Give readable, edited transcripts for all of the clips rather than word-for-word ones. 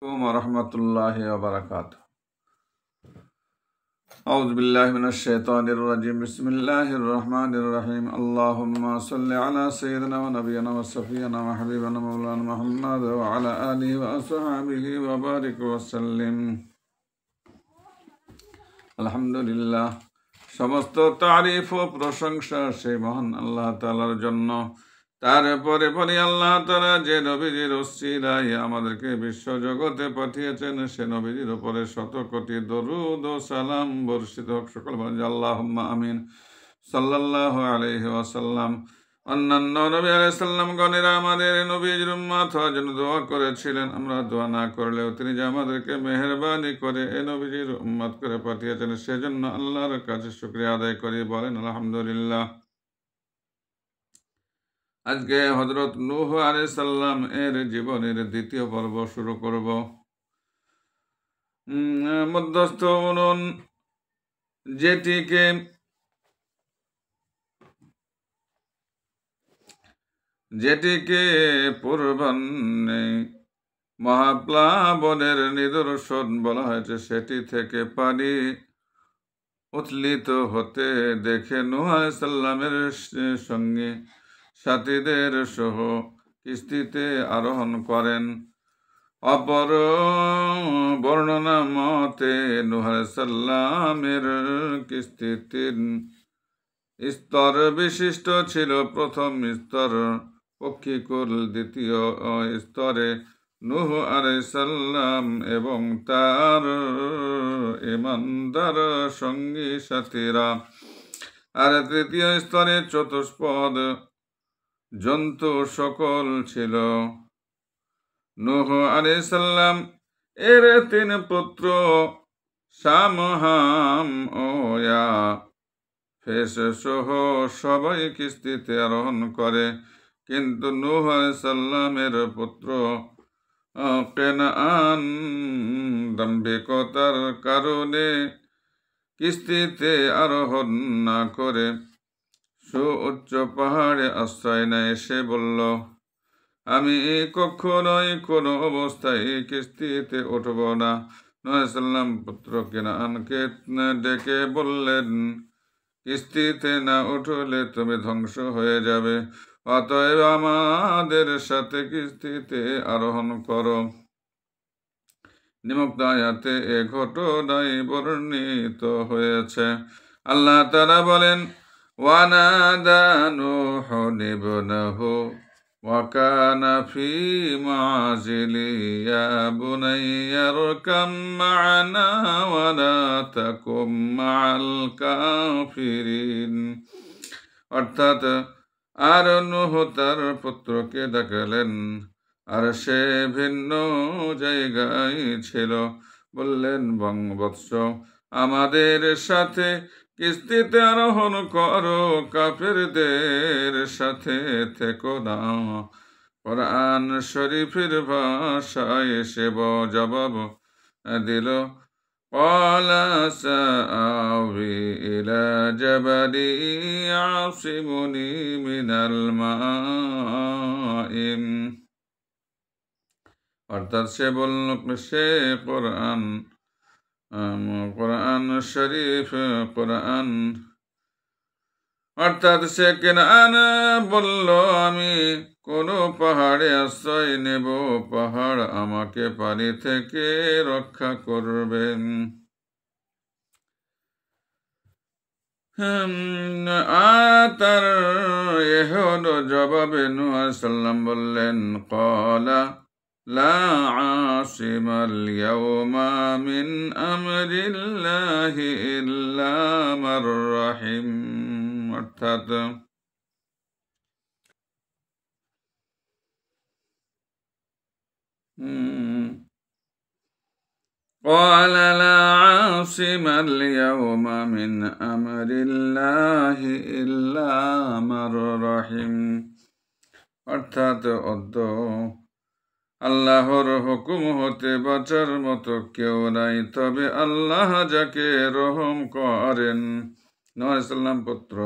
ورحمة الله وبركاته. أعوذ بالله من الشيطان الرجيم. بسم الله الرحمن الرحيم. اللهم صل على سيدنا ونبينا وصفينا وحبيبنا مولانا محمد وعلى آله وأصحابه وبارك وسلم. আলহামদুলিল্লাহ, সমস্ত তারিফ ও প্রশংসা সেই মহান আল্লাহ তাআলার জন্য। তারপরে পরে আল্লাহ তাআলা যে নবীজির উসিলায় আমাদেরকে বিশ্ব জগতে পাঠিয়েছেন, সে নবীজির উপরে শত কোটি দরুদ ও সালাম বর্ষিত হোক। সকল বলেন আল্লাহুম্মা আমিন। সাল্লাল্লাহু আলাইহি ওয়াসাল্লাম। অন্যান্য নবী আলাইহিস সালাম গণেরা আমাদের নবীজির উম্মত হওয়ার জন্য দোয়া করেছিলেন। আমরা দোয়া না করলেও তিনি যে আমাদেরকে মেহেরবানি করে এ নবীজির উম্মত করে পাঠিয়েছেন, সেজন্য আল্লাহর কাছে শুকরিয়া আদায় করি। বলেন আলহামদুলিল্লাহ। আজকে হযরত নূহ আলাইহিস সালাম এর জীবনের দ্বিতীয় পর্ব শুরু করব। মধ্যস্থ উনুন, যেটিকে পূর্বাহ্নে মহাপ্লাবনের নিদর্শন বলা হয়েছে, সেটি থেকে পানি উত্থিত হতে দেখে নূহ আলাইহিস সালামের সঙ্গে সাথীদের সহ কিস্তিতে আরোহণ করেন। অপর বর্ণনা মতে নূহ আলাইহিস সালামের কিস্তি 3 স্তর বিশিষ্ট ছিল। প্রথম স্তর পক্ষীকুল, দ্বিতীয় স্তরে নূহ আলাইহিস সালাম এবং তার ঈমানদার সঙ্গী সাথীরা, আর তৃতীয় স্তরে চতুষ্পদ জন্তু সকল ছিল। নূহ আলাইহিস সালাম এর 3 পুত্র শাম, হাম ও ইয়াফেস সহ সবাই কিস্তিতে আরোহণ করে, কিন্তু নূহ আলাইহিস সালামের পুত্র কেনান দাম্ভিকতার কারণে কিস্তিতে আরোহণ না করে সুউচ্চ পাহাড়ে আশ্রয় নেয়। সে বলল, আমি কখনোই কোনো অবস্থায় কিস্তিতে উঠব না। নূহ আলাইহিস সালাম পুত্র কেনানকে ডেকে বললেন, কিস্তিতে না উঠলে তুমি ধ্বংস হয়ে যাবে, অতএব আমাদের সাথে কিস্তিতে আরোহণ করো। নিম্নোক্ত আয়াতে এ ঘটনাই বর্ণিত হয়েছে। আল্লাহ তাআলা বলেন, ওয়ানাদা নূহুন ইবনাহু ওয়া কানা ফি মাযিলি ইয়া বুনাইয়া আরকাম মা'ানা ওয়া লা তাকুম মা'আল কাফিরিন। অর্থাৎ, আর নূহ তার পুত্রকে ডাকলেন, আর সে ভিন্ন জায়গায় ছিল। বললেন, বৎস, আমাদের সাথে কিস্তিতে আরোহণ করো, কাফেরদের সাথে থেকো না। কোরআন শরীফের ভাষায় সে জবাব দিল, قال سآوي إلى جبل يعصمني من الماء। অর্থাৎ সে বলল, সে কোরআন শরীফ অর্থাৎ সে কেনান বলল, আমি কোন পাহাড়ে আশ্রয় নেব, পাহাড় আমাকে পানি থেকে রক্ষা করবেন। তার এহন জবাবে নূহ আলাইহিস সালাম বললেন, ক্বালা লা আসিমাল ইয়াওমা মিন আমরিল্লাহি ইল্লা মান রাহিম। অর্থাৎ قال لا عاصم اليوم من أمر الله إلا من رحم। অর্থাৎ আল্লাহর হুকুম হতে বাঁচার মতো কেউ নাই, তবে আল্লাহ যাকে রহম করেন। নূহ আলাইহিস সালাম পুত্র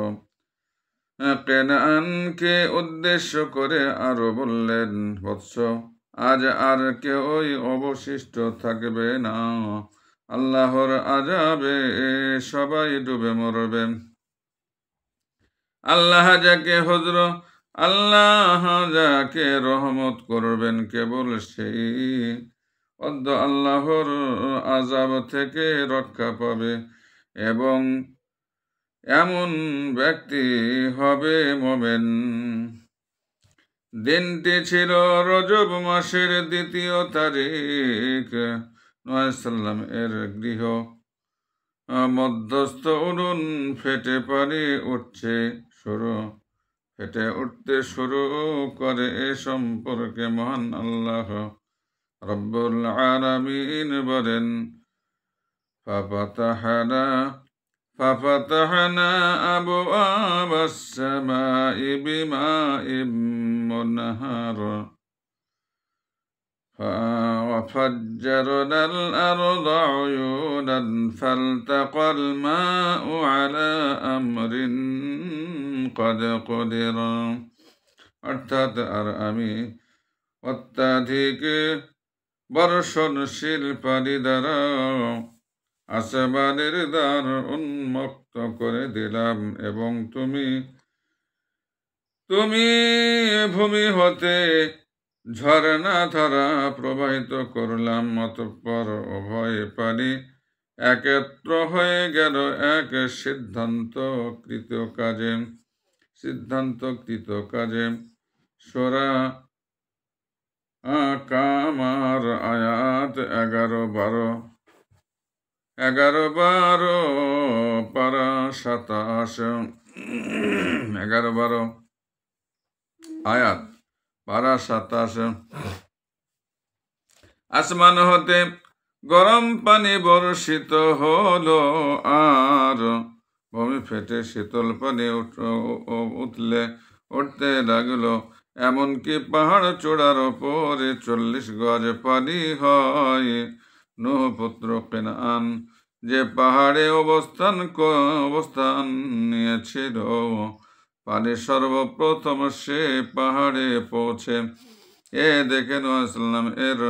কেনানকে উদ্দেশ্য করে আরো বললেন, বৎস, আজ আর কেউই অবশিষ্ট থাকবে না। আল্লাহর আযাবে সবাই ডুবে মরবে। আল্লাহ যাকে রহমত করবেন কেবল সেই আল্লাহর আযাব থেকে রক্ষা পাবে, এবং এমন ব্যক্তি হবে মুমিন। দিনটি ছিল রজব মাসের 2য় তারিখ। নূহ সাল্লাম এর গৃহ মধ্যস্থ উনুন ফেটে উঠতে শুরু করে। এ সম্পর্কে মহান আল্লাহ রব্বুল আলামিন বলেন, ففتحنا أبواب السماء بماء منهمر وفجرنا الأرض عيونا فالتقى الماء على أمر قد قدر। অর্থাৎ আর আমি অত্যাধিক বর্ষণশীল পানি দ্বারা আসমানের দ্বার উন্মুক্ত করে দিলাম, এবং তুমি ভূমি হতে ঝর্ণা ধারা প্রবাহিত করলাম। অতঃপর উভয় পানি একত্র হয়ে গেল এক সিদ্ধান্তকৃত কাজে। সূরা কামার আয়াত 11-12 পারা 27 11-12 আয়াত পারা 27। আসমান হতে গরম পানি বর্ষিত হলো, আর ভূমি ফেটে শীতল পানি উঠতে লাগলো। এমনকি পাহাড় চূড়ার ওপরে 40 গজ পানি হয়। নূহ পুত্র কেনান যে পাহাড়ে অবস্থান নিয়েছিল, পানি সর্বপ্রথম সে পাহাড়ে পৌঁছে। এ দেখে নূহ সাল্লাম এর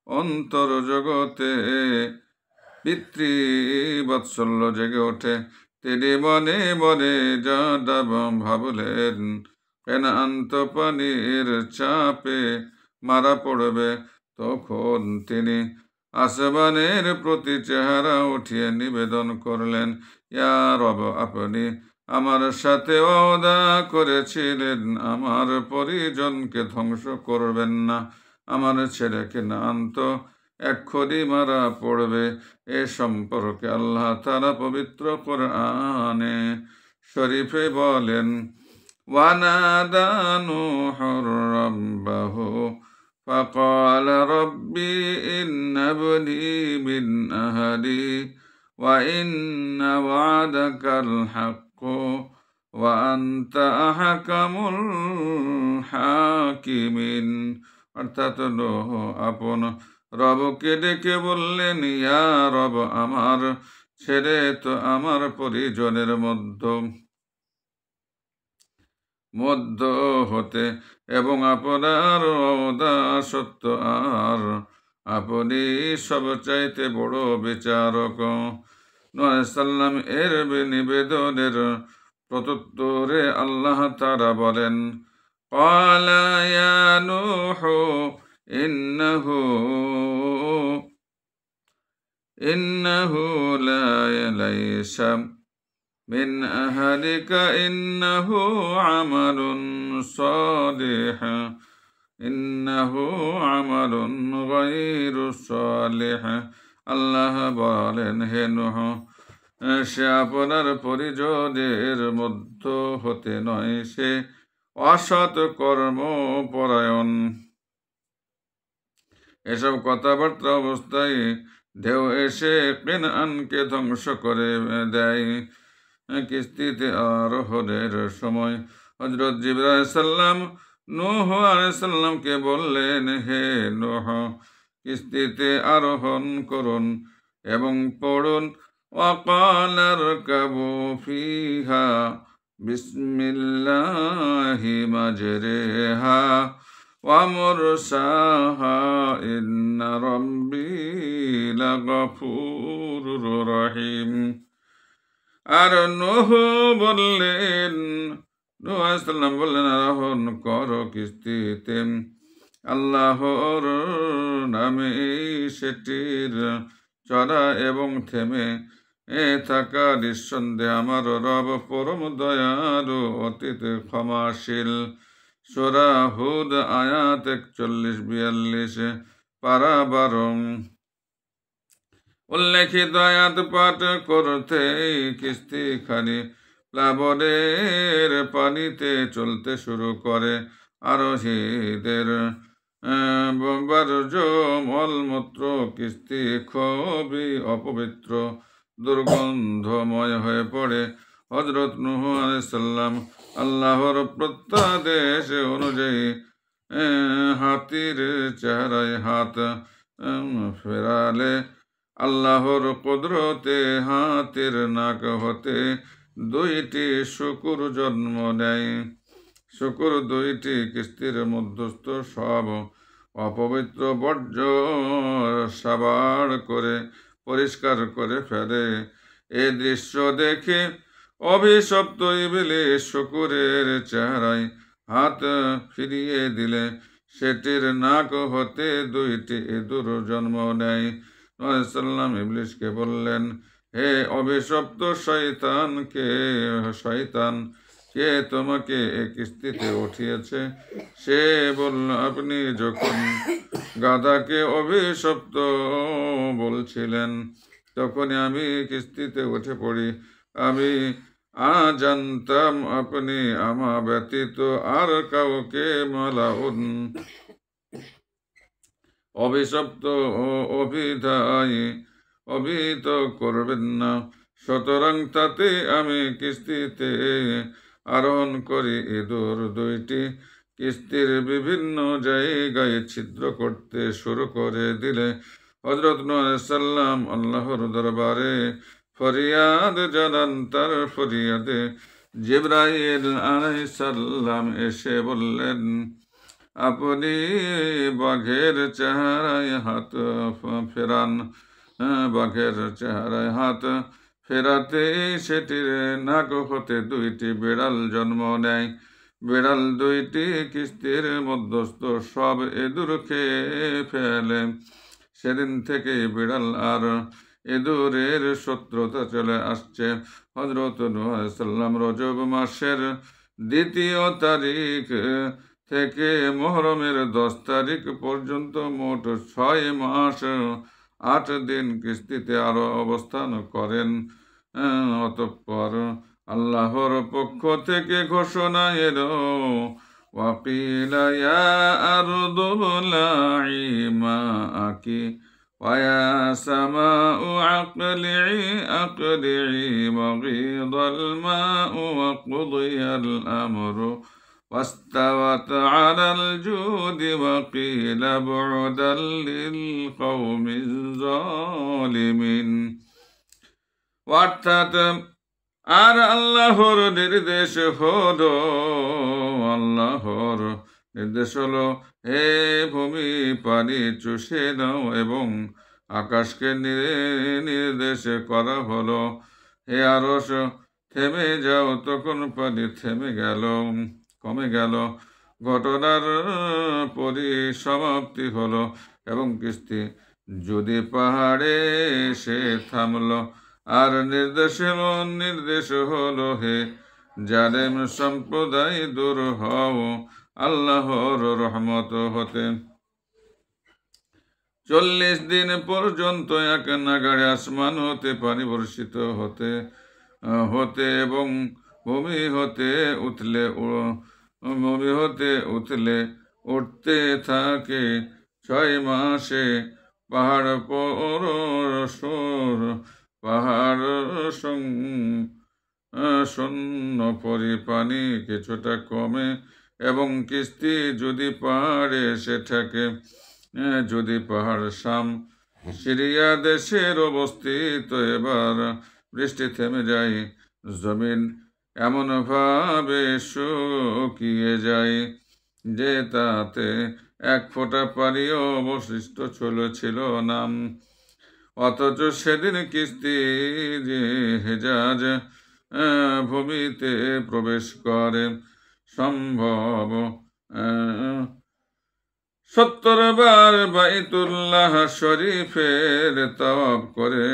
অন্তর জগতে পিতৃবাৎসল্য জেগে ওঠে। তিনি মনে মনে যা ভাবলেন, কেনান তো পানির চাপে মারা পড়বে। তখন তিনি আসমানের প্রতি চেহারা উঠিয়ে নিবেদন করলেন, ইয়া রব, আপনি আমার সাথে ওয়াদা করেছিলেন আমার পরিজনকে ধ্বংস করবেন না। আমার ছেলে কেনান তো এক্ষুনি মারা পড়বে। এ সম্পর্কে আল্লাহ তাআলা পবিত্র কোরআনে শরীফে বলেন, ওয়ানাদা নূহুর রাব্বাহু فقال ربي إن ابني من أهلي وإن وعدك الحق وأنت أحكم الحاكمين। অর্থাৎ নূহ আপন রবকে ডেকে বললেন, ইয়া রব, আমার ছেলে তো আমার পরিজনের মধ্য হতে, এবং আপনার ওয়াদা সত্য, আর আপনি সবচাইতে বড় বিচারক। নূহ সাল্লাম এর নিবেদনের প্রত্যুত্তরে আল্লাহ তাআলা বলেন, ক্বালা ইয়া নূহ ইন্নাহু লাইসা মিন আহলিকা ইন্নাহু আমালুন গায়রু সালিহ। আল্লাহ বলেন, হে নূহ, সে আপনার পরিজনের মধ্য হতে নয়, সে অসৎ কর্মপরায়ণ। এসব কথাবার্তা অবস্থায় ঢেউ এসে কেনানকে ধ্বংস করে দেয়। কিস্তিতে আরোহণের সময় হযরত জিবরাইল আলাইহিস সালাম নূহ আলাইহিস সালামকে বললেন, হে নূহ, কিস্তিতে আরোহণ করুন এবং পড়ুন, ওয়াকালা রকাবু ফিহা বিসমিল্লাহি মাজরিহা ومرساها إن ربي لغفور رحيم আর নূহ বললেন, নূহ আলাইহিস সালাম বললেন, আরোহণ করো কিস্তিতে, আল্লাহর নামে সেটির চড়া এবং থেমে থাকা নিঃসন্দেহে আমার রব পরম দয়ালু অতীত ক্ষমাশীল। সূরা হুদ আয়াত 41-42 পারা 12। উল্লেখিত আয়াত পাঠ করতে কিস্তিখানি প্লাবনের পানিতে চলতে শুরু করে। আরোহীদের বার্জ মলমূত্র কিস্তি খুবই অপবিত্র দুর্গন্ধময় হয়ে পড়ে। হযরত নূহ আলাইহিস সালাম আল্লাহর প্রত্যাদেশ অনুযায়ী হাতির চেহারায় হাত ফেরালে আল্লাহর কুদরতে হাতির নাক হতে 2টি শূকর জন্ম নেয়। শূকর 2টি কিস্তির মধ্যস্থ সব অপবিত্র বর্জ্য সাবাড় করে পরিষ্কার করে ফেলে। এ দৃশ্য দেখে অভিশপ্ত ইবলীস শূকরের চেহারায় হাত ফিরিয়ে দিলে সেটির নাক হতে 2টি ইঁদুর জন্ম নেয়। সাল্লাম ইবলীসকে বললেন, হে অভিশপ্ত শয়তান, কে তোমাকে এ কিস্তিতে উঠিয়েছে? সে বলল, আপনি যখন গাধাকে অভিশপ্ত বলছিলেন তখনই আমি কিস্তিতে উঠে পড়ি। আমি জানতাম আপনি আমা ব্যতীত আর কাউকে মালাউন অভিশপ্ত ও অভিহিত করবেন না। সুতরাং তাতে আমি কিস্তিতে আরোহণ করি। ইঁদুর 2টি কিস্তির বিভিন্ন জায়গায় ছিদ্র করতে শুরু করে দিলে হযরত নূহ আলাইহিস সালাম আল্লাহর দরবারে ফরিয়াদ জানান। তার ফরিয়াদে জিবরাইল আলাইহিস সালাম এসে বললেন, আপনি বাঘের চেহারায় হাত ফেরান। বাঘের চেহারায় হাত ফেরাতে সেটির নাক হতে 2টি বিড়াল জন্ম নেয়। বিড়াল 2টি কিস্তির মধ্যস্থ সব ইঁদুর খেয়ে ফেলে। সেদিন থেকে বিড়াল আর ইঁদুরের শত্রুতা চলে আসছে। হযরত নূহ আলাইহিস সালাম রজব মাসের 2য় তারিখ থেকে মুহররমের 10 তারিখ পর্যন্ত মোট 6 মাস 8 দিন কিস্তিতে আরো অবস্থান করেন। অতঃপর আল্লাহর পক্ষ থেকে ঘোষণা এলো, ওয়াকিলা ইয়া আরদু বলাঈ মাআকি ওয়া ইয়া সামাউ আকলিঈ ওয়াগীদাল মাউ ওয়া কুদিয়াল আমরু واستوت على الجود وقيل بعدا للقوم الظالمين। অর্থাৎ আর আল্লাহর নির্দেশ হলো, হে ভূমি পানি চুষে নাও, এবং আকাশকে নির্দেশ করা হলো, হে আরশ থেমে যাও। তখন পানি কমে গেল। ঘটনার পরিসমাপ্তি হলো এবং কিস্তি যদি পাহাড়ে এসে থামল। আর নির্দেশ হলো, হে জালেম সম্প্রদায়, দূর হও আল্লাহর রহমত হতে। 40 দিন পর্যন্ত এক নাগাড়ে আসমান হতে পানি বর্ষিত হতে এবং ভূমি হতে উঠতে থাকে। 6 মাসে পাহাড় শূন্য পানি কিছুটা কমে এবং কিস্তি যদি পাহাড়ে এসে থাকে। যদি পাহাড় শাম সিরিয়া দেশের অবস্থিত, এবার বৃষ্টি থেমে যায়, জমিন এমনভাবে শুকিয়ে যায় যে তাতে এক ফোঁটা পানিও অবশিষ্ট ছিল না। অথচ সেদিন কিস্তি যে হেজাজ ভূমিতে প্রবেশ করে সম্ভব 70 বার বাইতুল্লাহ শরীফের তওয়াব করে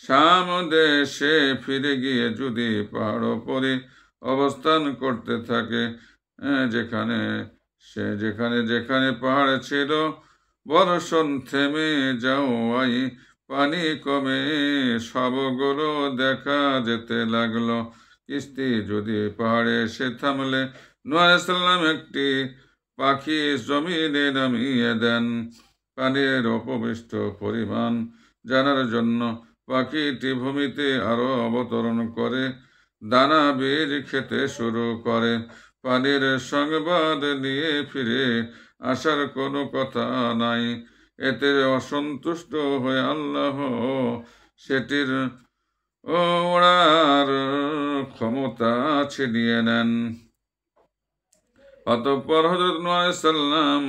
শাম দেশে ফিরে গিয়ে যদি পাহাড় পরে অবস্থান করতে থাকে, যেখানে যেখানে পাহাড় ছিল বর্ষণ থেমে যাওয়াই পানি কমে সবগুলো দেখা যেতে লাগলো। কিস্তি যদি পাহাড়ে এসে থামলে নূহ আলাইহিস সালাম একটি পাখি জমিনে নামিয়ে দেন। পানির অপবিষ্ট পরিমাণ জানার জন্য পাখিটি ভূমিতে আরো অবতরণ করে দানা বীজ খেতে শুরু করে। পানির সংবাদ নিয়ে ফিরে আসার কোনো কথা নাই। এতে অসন্তুষ্ট হয়ে আল্লাহ সেটির ওড়ার ক্ষমতা ছিনিয়ে নেন। অতঃপর হযরত নূহ আলাইহিস সালাম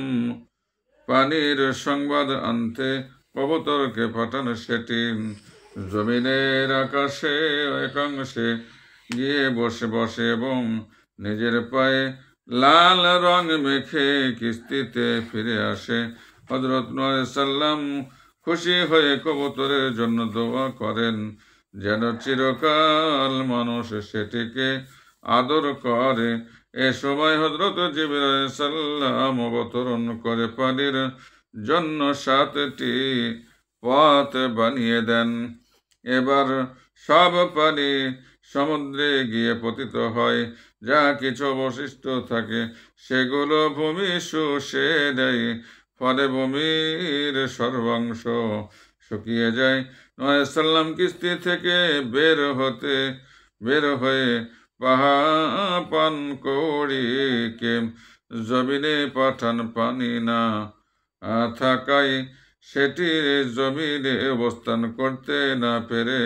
পানির সংবাদ আনতে কবুতরকে পাঠান। সেটি জমিনের আকাশে একাংশে গিয়ে বসে এবং নিজের পায়ে লাল রং মেখে কিস্তিতে ফিরে আসে। হযরত নূহ আলাইহিস সালাম খুশি হয়ে কবুতরের জন্য দোয়া করেন যেন চিরকাল মানুষ সেটিকে আদর করে। এ সময় হযরত জিবরাইল আলাইহিস সালাম অবতরণ করে পানির জন্য 7টি পথ বানিয়ে দেন। এবার সব পানি সমুদ্রে গিয়ে পতিত হয়। যা কিছু অবশিষ্ট থাকে সেগুলো ভূমি শুষে দেয়। ফলে ভূমির সর্বাংশ শুকিয়ে যায়। নূহ আলাইহিস সালাম কিস্তি থেকে বের হয়ে পান কৌড়িকে জমিনে পাঠান। পানি না থাকায় সেটি জমিনে অবস্থান করতে না পেরে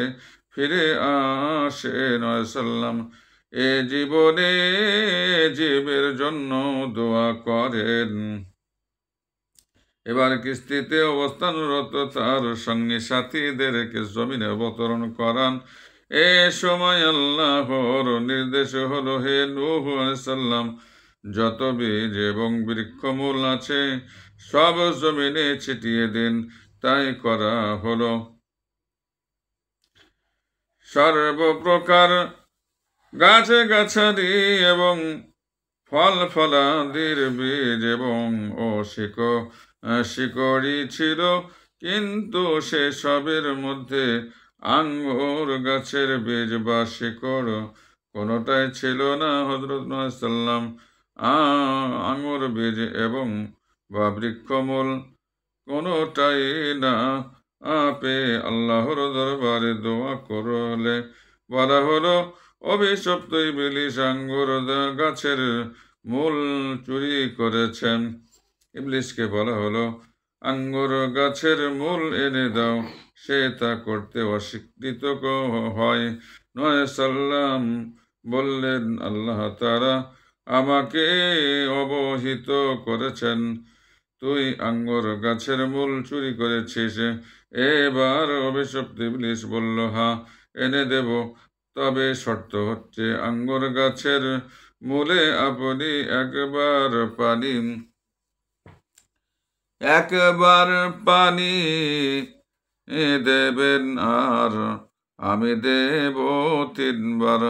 ফিরে আসে। নূহ আলাইহিস সালাম এ জীবনে জীবের জন্য দোয়া করেন। এবার কিস্তিতে অবস্থানরত তার সঙ্গী সাথীদেরকে জমিনে অবতরণ করান। এ সময় আল্লাহর নির্দেশ হলো, হে নূহ আলাইহিস সালাম, যত বীজ এবং বৃক্ষমূল আছে সব জমিনে ছিটিয়ে দিন। তাই করা হলো। সর্বপ্রকার গাছগাছালি এবং ফলাদির বীজ এবং শিকড়ি ছিল, কিন্তু সে সবের মধ্যে আঙ্গুর গাছের বীজ বা শিকড় কোনোটাই ছিল না। হযরত নূহ আলাইহিস সালাম আঙ্গুর বীজ এবং বা বৃক্ষমূল কোনোটাই না পেয়ে আল্লাহর দরবারে দোয়া করলে বলা হলো, অভিশপ্ত ইবলিস আঙ্গুর গাছের মূল চুরি করেছেন। ইবলিসকে বলা হলো, আঙ্গুর গাছের মূল এনে দাও। সে তা করতে অস্বীকৃত হয়। নূহ আলাইহিস সালাম বললেন, আল্লাহ তাআলা আমাকে অবহিত করেছেন তুই আঙ্গুর গাছের মূল চুরি করেছিস। এবার অভিশপ্ত ইবলিস বলল, হ্যাঁ, এনে দেব, তবে শর্ত হচ্ছে আঙ্গুর গাছের মূলে আপনি একবার পানি দেবেন আর আমি দেব 3 বার।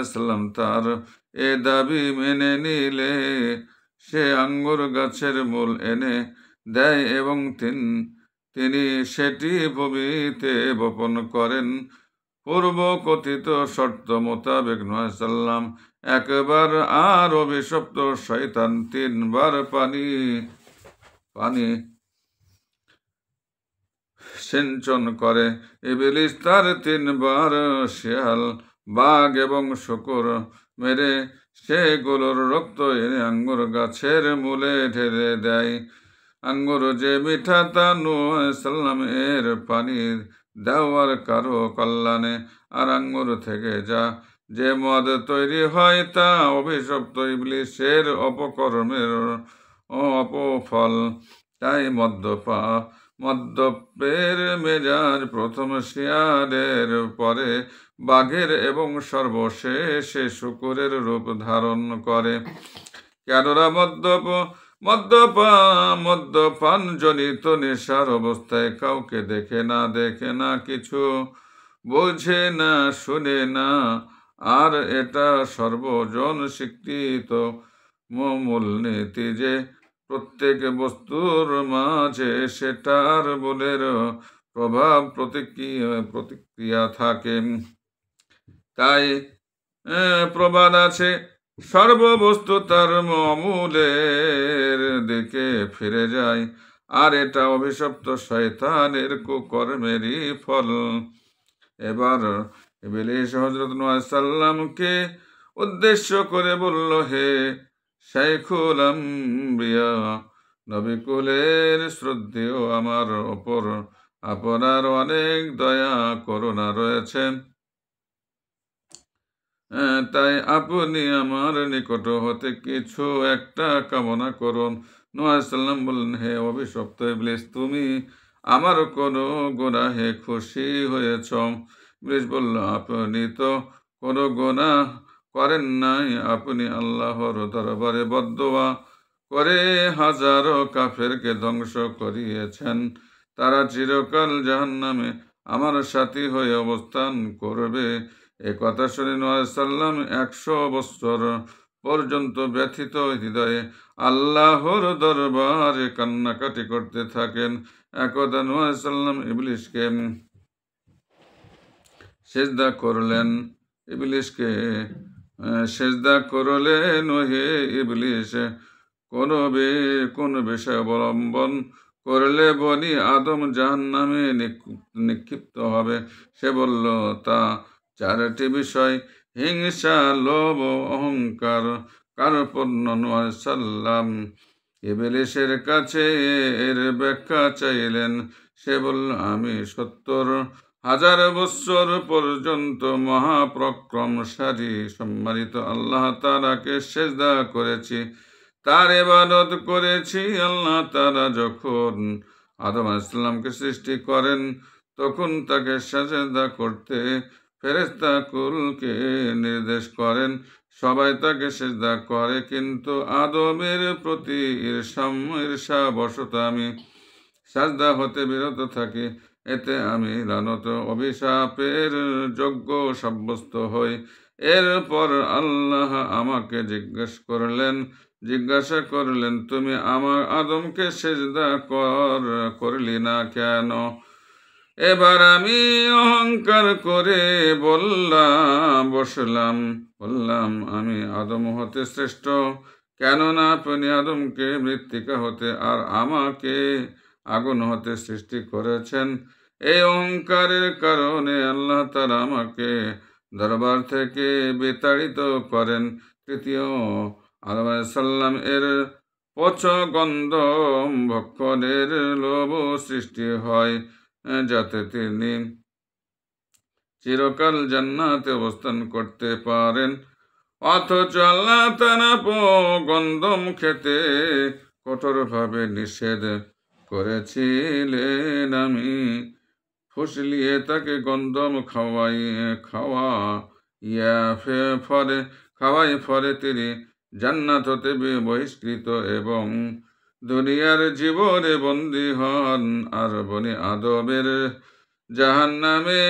ইসলাম তার এ দাবি মেনে নিলে সে আঙ্গুর গাছের মূল এনে দেয় এবং তিনি সেটি ভূমিতে বপন করেন। পূর্ব কথিত শর্ত মোতাবেক নূহ আলাইহিস সালাম একবার আর অভিশপ্ত শয়তান 3 বার পানি সিঞ্চন করে। ইবলিস তার 3 বার শিয়াল, বাঘ এবং শূকর মেরে সেগুলোর রক্ত এনে আঙ্গুর গাছের মূলে ঢেলে দেয়। আঙ্গুর যে মিঠা তা নূহ আলাইহিস সালাম এর পানি দেওয়ার কারো কল্যাণে, আর আঙ্গুর থেকে যা যে মদ তৈরি হয় তা অভিশপ্ত ইবলিসের অপকর্মের অপফল। তাই মদ্যপের মেজাজ প্রথম শিয়ালের, পরে বাঘের এবং সর্বশেষে শূকরের রূপ ধারণ করে। কেনরা মদ্যপান জনিত নেশার অবস্থায় কাউকে দেখে না, কিছু বোঝে না, শুনে না, আর এটা সর্বজন স্বীকৃত মূলনীতি যে প্রত্যেক বস্তুর মাঝে সেটার বলের প্রভাব প্রতিক্রিয়া থাকে। তাই প্রবাদ আছে, সর্ববস্তু তার মূলের দিকে ফিরে যায়, আর এটা অভিশপ্ত শয়তানের কুকর্মেরই ফল। এবার ইবলিস হযরত নূহ আলাইহিস সালামকে উদ্দেশ্য করে বলল, হে শাইখুল আম্বিয়া, নবী কুলের শ্রদ্ধেয়, আমার ওপর আপনার অনেক দয়া করুণা রয়েছে, তাই আপনি আমার নিকট হতে কিছু একটা কামনা করুন। নূহ আলাইহিস সালাম বললেন, হে অভিশপ্ত ইবলিস, তুমি আমার কোনো গুনাহে খুশি হয়েছ? ইবলিস বলল, আপনি তো কোনো গুনাহ করেন নাই, আপনি আল্লাহর দরবারে বদদোয়া করে হাজারো কাফেরকে ধ্বংস করিয়েছেন। তারা চিরকাল জাহান্নামে আমার সাথী হয়ে অবস্থান করবে। এ কথা শুনে নূহ আলাইহিস সালাম 100 বছর পর্যন্ত ব্যথিত হৃদয়ে আল্লাহর দরবারে কান্নাকাটি করতে থাকেন। একদা নূহ আলাইহিস সালাম ইবলিসকে সেজদা করলেন। হে ইবলিস, কোন বিষয় অবলম্বন করলে বনি আদম জাহান্নামে নিক্ষিপ্ত হবে? সে বলল, তা 4টি বিষয়: হিংসা, লোভ, অহংকার, কার্পণ্য। নূহ আলাইহিস সালাম ইবলিসের কাছে এর ব্যাখ্যা চাইলেন। সে বলল, আমি 70,000 বৎসর পর্যন্ত মহাপরাক্রমশালী সম্মানিত আল্লাহ তাআলাকে সেজদা করেছি, তার ইবাদত করেছি। আল্লাহ তাআলা যখন আদম আলাইহিস সালামকে সৃষ্টি করেন, তখন তাকে সেজদা করতে ফেরেশতাকুলকে নির্দেশ করেন। সবাই তাকে সেজদা করে, কিন্তু আদমের প্রতি ঈর্ষাবশত আমি সাজদা হতে বিরত থাকি। এতে আমি লানত অভিশাপের যোগ্য সাব্যস্ত হই। এরপর আল্লাহ আমাকে জিজ্ঞাসা করলেন, তুমি আদমকে সেজদা করলি না কেন? এবার আমি অহংকার করে বললাম, আমি আদম হতে শ্রেষ্ঠ, কেননা আপনি আদমকে মৃত্তিকা হতে আর আমাকে আগুন হতে সৃষ্টি করেছেন। এই অহংকারের কারণে আল্লাহ তাআলা আমাকে দরবার থেকে বিতাড়িত করেন। তৃতীয়, আদম আলাইহিস সালাম এর পচ গন্ধ ভক্ষণের লোভ সৃষ্টি হয়, যাতে তিনি চিরকাল জান্নাতে অবস্থান করতে পারেন। অথচ আল্লাহ তাআলা গন্ধম খেতে কঠোরভাবে নিষেধ করেছিলেন। আমি ফুসলিয়ে তাকে গন্ধম খাওয়াই ফলে তিনি জান্নাত হতে বহিষ্কৃত এবং দুনিয়ার জীবনে বন্দী হন। আর বনি আদমের জাহান্নামে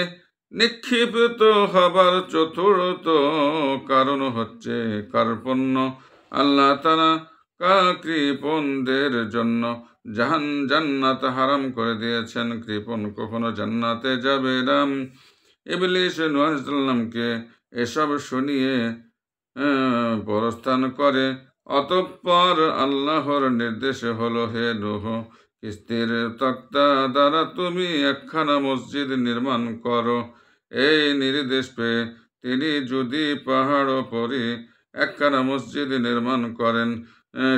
নিক্ষিপ্ত হবার চতুর্থ কারণ হচ্ছে কার্পণ্য। আল্লাহ তাআলা কৃপণদের জন্য জান্নাত হারাম করে দিয়েছেন। কৃপণ কখনো জান্নাতে যাবে না। ইবলিস নূহ আলাইহিস সালামকে এসব শুনিয়ে প্রস্থান করে। অতঃপর আল্লাহর নির্দেশে হলো, হে নূহ, কিস্তির তক্তা দ্বারা তুমি একখানা মসজিদ নির্মাণ করো। এই নির্দেশ পেয়ে তিনি যদি পাহাড় পরে একখানা মসজিদ নির্মাণ করেন,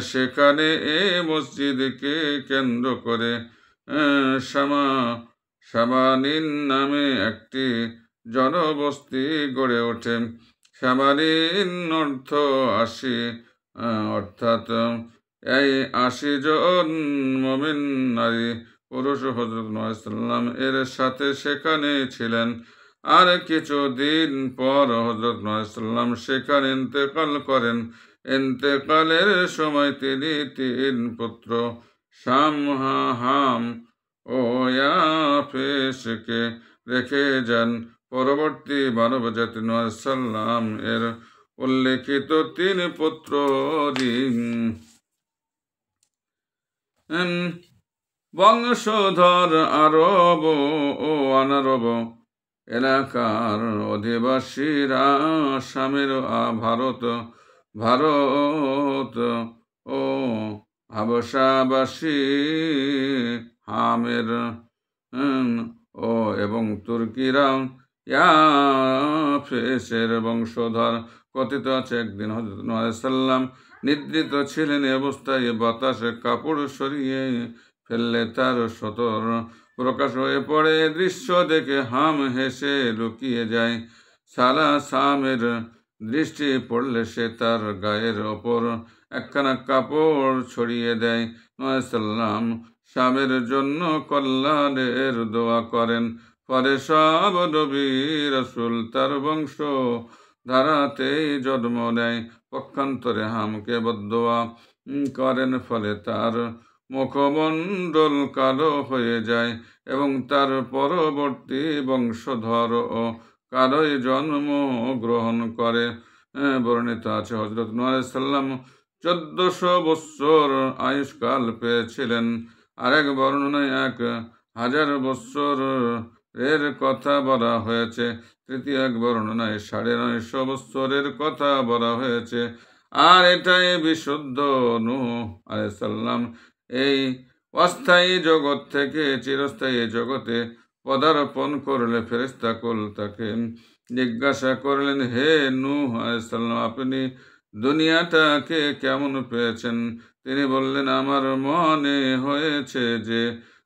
সেখানে এই মসজিদকে কেন্দ্র করে সাবানিন নামে একটি জনবস্তি গড়ে ওঠে। সামারিন অর্থ ৮০, অর্থাৎ এই ৮০ জন মুমিন নারী পুরুষ হযরত মুহাম্মদ সাল্লাল্লাহু আলাইহি ওয়াসাল্লাম এর সাথে সেখানে ছিলেন। আর কিছুদিন পর হযরত মুহাম্মদ সাল্লাল্লাহু আলাইহি ওয়াসাল্লাম সেখানে ইন্তেকাল করেন। ইন্তেকালের সময় তিনি ৩ পুত্র শাম, হাম ও ইয়াফেসকে রেখে যান। পরবর্তী মানবজাতি মুহাম্মদ সাল্লাল্লাহু আলাইহি ওয়াসাল্লাম এর উল্লেখিত ৩ পুত্র বংশধর আরব ও অনারব এলাকার অধিবাসীরা শামের ভারত ও হাবশাবাসী হামের ও এবং তুর্কিরা ইয়াফেসের বংশধর। কথিত আছে একদিন হযরত মুহাম্মদ সাল্লাল্লাহু আলাইহি ওয়াসাল্লাম নিদ্রিত ছিলেন, এ অবস্থায় বাতাসে কাপড় সরিয়ে ফেললে তার সতর প্রকাশ হয়ে পড়ে। দৃশ্য দেখে হাম হেসে লুকিয়ে যায়। সামের দৃষ্টি পড়লে সে তার গায়ের ওপর একখানা কাপড় ছড়িয়ে দেয়। মুহাম্মদ সাল্লাল্লাহু শামের জন্য কল্যাণের দোয়া করেন। পরে সব নবী রাসূল তার বংশ ধারাতেই জন্ম নেয়। পক্ষান্তরে হামকে বদদোয়া করেন, ফলে তার মুখমণ্ডল কালো হয়ে যায় এবং তার পরবর্তী বংশধর ও কালোই জন্ম গ্রহণ করে। বর্ণিত আছে হযরত মুহাম্মদ সাল্লাল্লাহু আলাইহি ওয়াসাল্লাম ১৪০০ বৎসর আয়ুষ্কাল পেয়েছিলেন। আরেক বর্ণনায় ১,০০০ বৎসর এর কথা বলা হয়েছে। তৃতীয় এক বর্ণনায় ৯৫০ বৎসরের কথা বলা হয়েছে। আর এটাই বিশুদ্ধ নূহ আলাইহিস সালাম এই অস্থায়ী জগৎ থেকে চিরস্থায়ী জগতে পদার্পণ করলে ফেরেশতাকুল তাকে জিজ্ঞাসা করলেন, হে নূহ আলাইহিস সালাম, আপনি দুনিয়াটাকে কেমন পেয়েছেন? তিনি বললেন, আমার মনে হয়েছে যে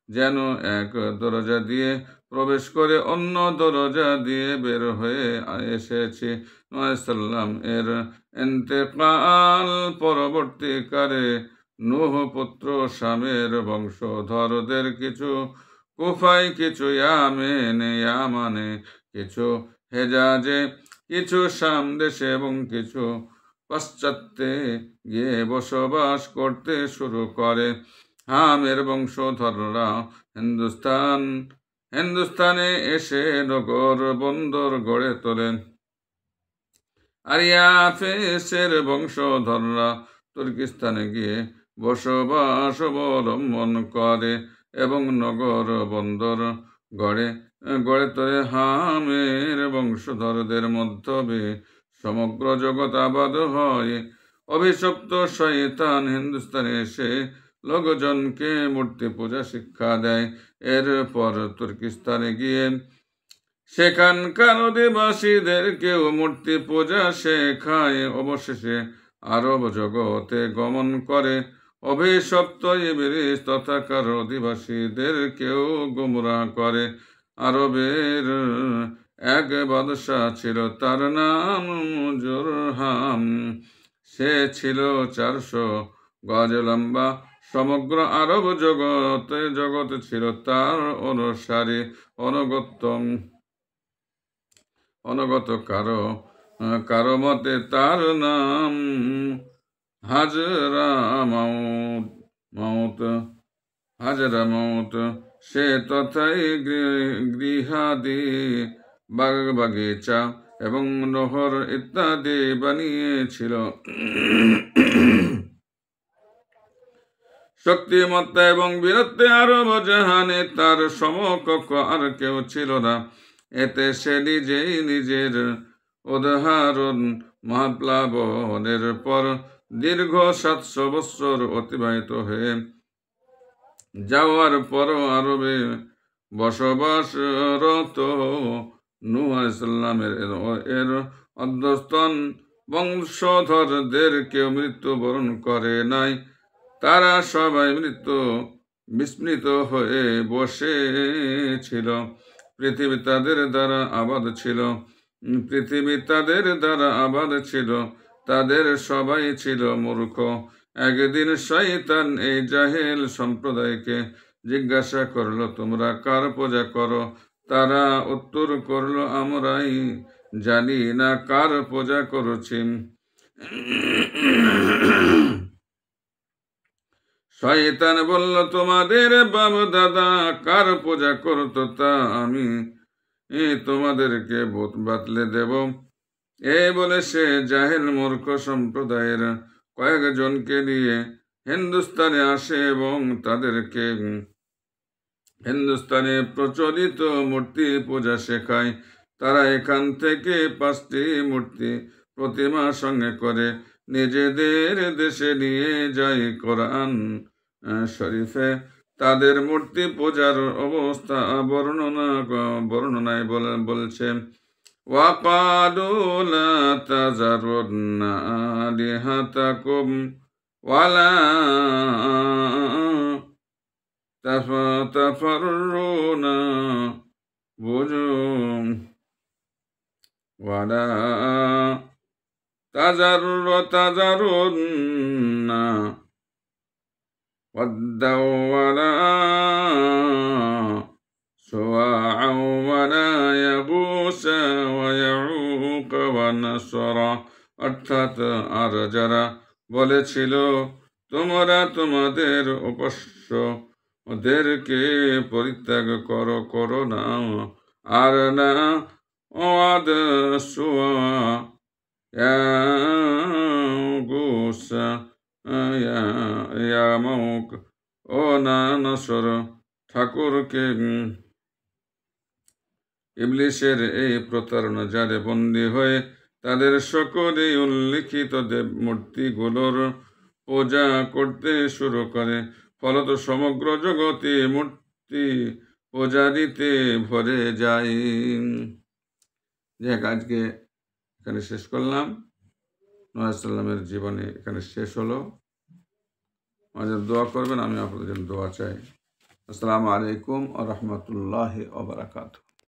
যেন এক দরজা দিয়ে প্রবেশ করে অন্য দরজা দিয়ে বের হয়ে এসেছি। মুহাম্মদ সাল্লাল্লাহু আলাইহি ওয়াসাল্লাম এর ইন্তেকাল পরবর্তীকালে নূহ পুত্র শামের বংশধরদের কিছু কুফায়, কিছু ইয়ামানে, কিছু হেজাজে, কিছু শাম দেশে এবং কিছু পাশ্চাত্যে গিয়ে বসবাস করতে শুরু করে। হামের বংশধররা হিন্দুস্তানে এসে নগর বন্দর গড়ে তোলেন। আর ইয়াফেসের বংশধররা তুর্কিস্তানে গিয়ে বসবাস অবলম্বন করে এবং নগর বন্দর গড়ে তোলে। হামের বংশধরদের মধ্যে সমগ্র জগৎ আবাদ হয়। অভিশপ্ত শয়তান হিন্দুস্তানে এসে লোকজনকে মূর্তি পূজা শিক্ষা দেয়। এরপর তুর্কিস্তানে গিয়ে সেখানকার অধিবাসীদেরকেও মূর্তি পূজা শেখায়। অবশেষে আরব জগতে গমন করে। অভিশপ্ত ইবলিস তথাকার অধিবাসীদেরকেও গুমরাহ করে। আরবের এক বাদশাহ ছিল, তার নাম জুরহাম। সে ছিল ৪০০ গজ লম্বা। সমগ্র আরব জগতে ছিল তার অনুসারী অনগত। কারো মতে তার নাম হাজরামাউত। সে তথাই গৃহাদি, বাগিচা এবং নহর ইত্যাদি বানিয়েছিল। শক্তিমত্তা এবং বীরত্বে আরব জাহানে তার সমকক্ষ আর কেউ ছিল না। এতে সে নিজেই নিজের উদাহরণ। মহাপ্লাবনের পর দীর্ঘ ৭০০ বৎসর অতিবাহিত হয়ে যাওয়ার পরও আরবে বসবাসরত নূহ আলাইহিস সালামের এর অধস্তন বংশধরদের কেউ মৃত্যুবরণ করে নাই। তারা সবাই বিস্মৃত হয়ে বসেছিল। পৃথিবী তাদের দ্বারা আবাদ ছিল। পৃথিবী তাদের দ্বারা আবাদ ছিল, তাদের সবাই ছিল মূর্খ। একদিন শয়তান এই জাহেল সম্প্রদায়কে জিজ্ঞাসা করলো, তোমরা কার পূজা করো? তারা উত্তর করলো, আমরাই জানি না কার পূজা করছি। শয়তান বলল, তোমাদের বাপ দাদা কার পূজা করতো তা আমি তোমাদেরকে বাতলে দেব। বলে সে জাহেল মূর্খ সম্প্রদায়ের কয়েকজনকে নিয়ে হিন্দুস্তানে আসে এবং তাদেরকে হিন্দুস্তানে প্রচলিত মূর্তি পূজা শেখায়। তারা এখান থেকে 5টি মূর্তি প্রতিমা সঙ্গে করে নিজেদের দেশে নিয়ে যায়। কোরআন শরীফে তাদের মূর্তি পূজার অবস্থা বর্ণনায় বলছে, وقالوا لا تذرن آلهتكم ولا تفرون ولا تذرن ودا ولا سواعا ولا يغوث ويعوق ونسرا। অর্থাৎ আর যারা বলেছিল তোমরা তোমাদের উপাস্য ওদেরকে পরিত্যাগ করো না, আর না ওয়াদ সুয়া ইয়াগুস ইয়ামুক ও না নসর ঠাকুরকে। ইবলিশের এই প্রতারণা জালে বন্দী হয়ে তাদের সকলেই উল্লিখিত দেব মূর্তিগুলোর পূজা করতে শুরু করে। ফলত সমগ্র জগতে মূর্তি পূজারিতে ভরে যায়। যাক, আজকে এখানে শেষ করলাম। নূহ সাল্লামের জীবনে এখানে শেষ হলো। আমাদের দোয়া করবেন, আমি আপনাদের জন্য দোয়া চাই। আসসালামু আলাইকুম ওয়া রাহমাতুল্লাহি ওয়া বারাকাতুহু।